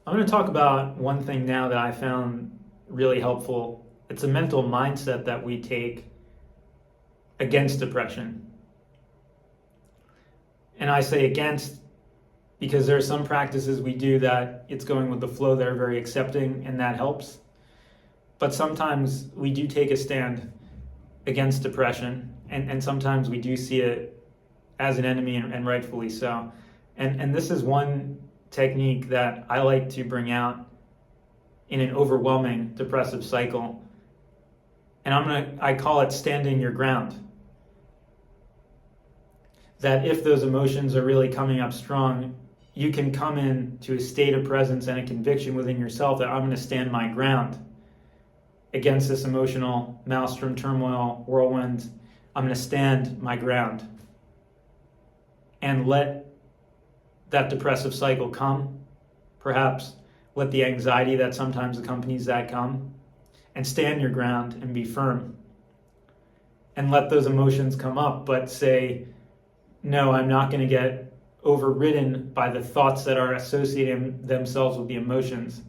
I'm going to talk about one thing now that I found really helpful. It's a mental mindset that we take against depression. And I say against because there are some practices we do that it's going with the flow that are very accepting and that helps. But sometimes we do take a stand against depression, and sometimes we do see it as an enemy, and rightfully so. And this is one technique that I like to bring out in an overwhelming depressive cycle. And I call it standing your ground. That if those emotions are really coming up strong, you can come in to a state of presence and a conviction within yourself that I'm going to stand my ground against this emotional maelstrom, turmoil, whirlwind. I'm going to stand my ground and let that depressive cycle come. Perhaps let the anxiety that sometimes accompanies that come, and stand your ground and be firm. And let those emotions come up, but say, no, I'm not going to get overridden by the thoughts that are associating themselves with the emotions.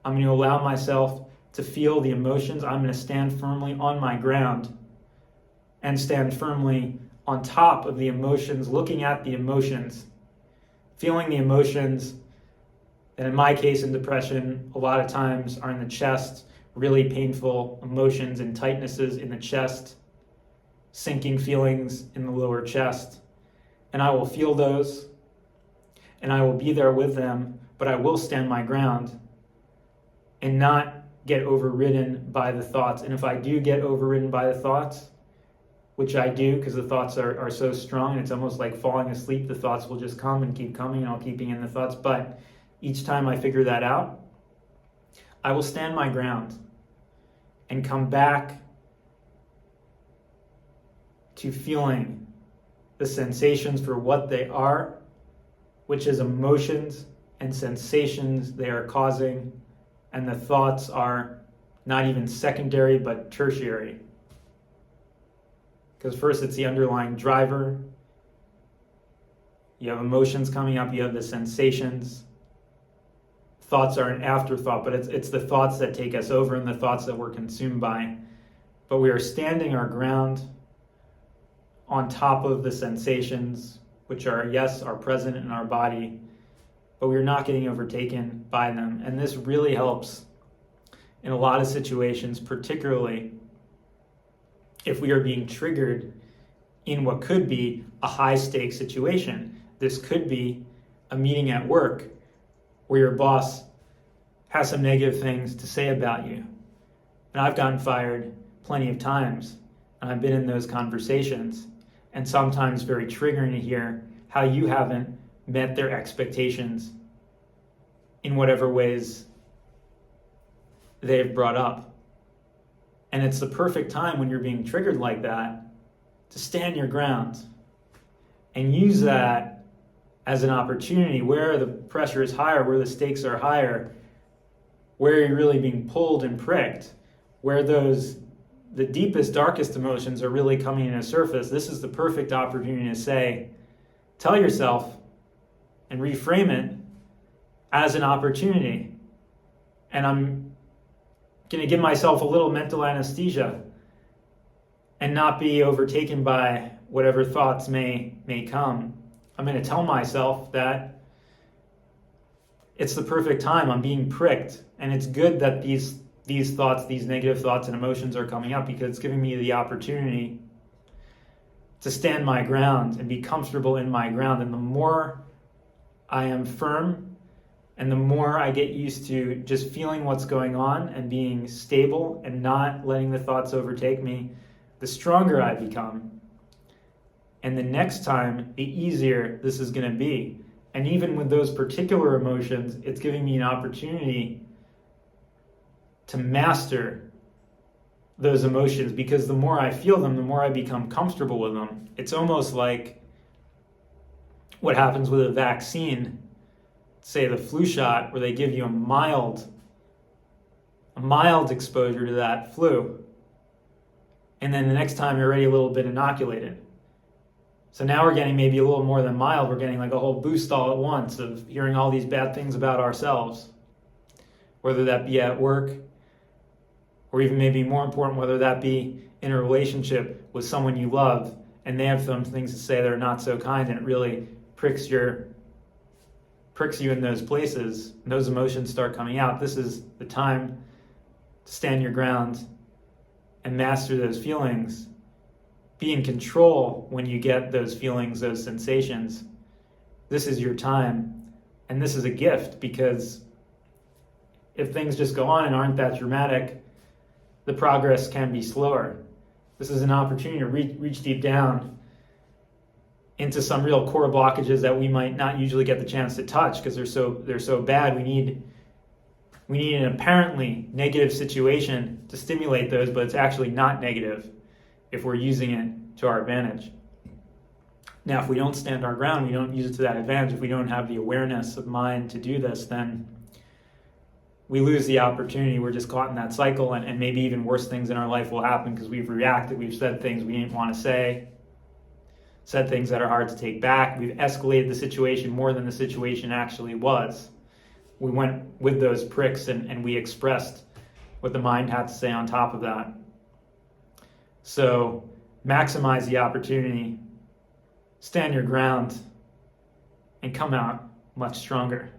I'm going to allow myself to feel the emotions. I'm going to stand firmly on my ground and stand firmly on top of the emotions, looking at the emotions, feeling the emotions. And in my case, in depression, a lot of times are in the chest, really painful emotions and tightnesses in the chest, sinking feelings in the lower chest. And I will feel those, and I will be there with them, but I will stand my ground and not get overridden by the thoughts. And if I do get overridden by the thoughts, which I do because the thoughts are so strong, and it's almost like falling asleep, the thoughts will just come and keep coming, and I'll keep being in the thoughts. But each time I figure that out, I will stand my ground and come back to feeling the sensations for what they are, which is emotions and sensations they are causing, and the thoughts are not even secondary but tertiary. Because first it's the underlying driver, you have emotions coming up, you have the sensations. Thoughts are an afterthought, but it's the thoughts that take us over and the thoughts that we're consumed by. But we are standing our ground on top of the sensations, which are, yes, are present in our body, but we're not getting overtaken by them. And this really helps in a lot of situations, particularly if we are being triggered in what could be a high-stakes situation. This could be a meeting at work where your boss has some negative things to say about you. And I've gotten fired plenty of times, and I've been in those conversations, and sometimes very triggering to hear how you haven't met their expectations in whatever ways they've brought up. And it's the perfect time when you're being triggered like that to stand your ground and use that as an opportunity where the pressure is higher, where the stakes are higher, where you're really being pulled and pricked, where the deepest, darkest emotions are really coming to the surface. This is the perfect opportunity to say, tell yourself and reframe it as an opportunity. And I'm going to give myself a little mental anesthesia and not be overtaken by whatever thoughts may come. I'm going to tell myself that it's the perfect time. I'm being pricked, and it's good that these thoughts, these negative thoughts and emotions are coming up, because it's giving me the opportunity to stand my ground and be comfortable in my ground. And the more I am firm and the more I get used to just feeling what's going on and being stable and not letting the thoughts overtake me, the stronger I become. And the next time, the easier this is going to be. And even with those particular emotions, it's giving me an opportunity to master those emotions, because the more I feel them, the more I become comfortable with them. It's almost like what happens with a vaccine, say the flu shot, where they give you a mild exposure to that flu. And then the next time you're already a little bit inoculated. So now we're getting maybe a little more than mild. We're getting like a whole boost all at once of hearing all these bad things about ourselves. whether that be at work, or even maybe more important, whether that be in a relationship with someone you love, and they have some things to say that are not so kind, and it really pricks you in those places, and those emotions start coming out. This is the time to stand your ground and master those feelings. Be in control when you get those feelings, those sensations. This is your time, and this is a gift, because if things just go on and aren't that dramatic, the progress can be slower. This is an opportunity to reach deep down into some real core blockages that we might not usually get the chance to touch because they're so bad. We need an apparently negative situation to stimulate those, but it's actually not negative if we're using it to our advantage. Now, if we don't stand our ground, we don't use it to that advantage, if we don't have the awareness of mind to do this, then we lose the opportunity. We're just caught in that cycle, and maybe even worse things in our life will happen because we've reacted. We've said things we didn't want to say, said things that are hard to take back. We've escalated the situation more than the situation actually was. We went with those pricks and we expressed what the mind had to say on top of that. So maximize the opportunity, stand your ground, and come out much stronger.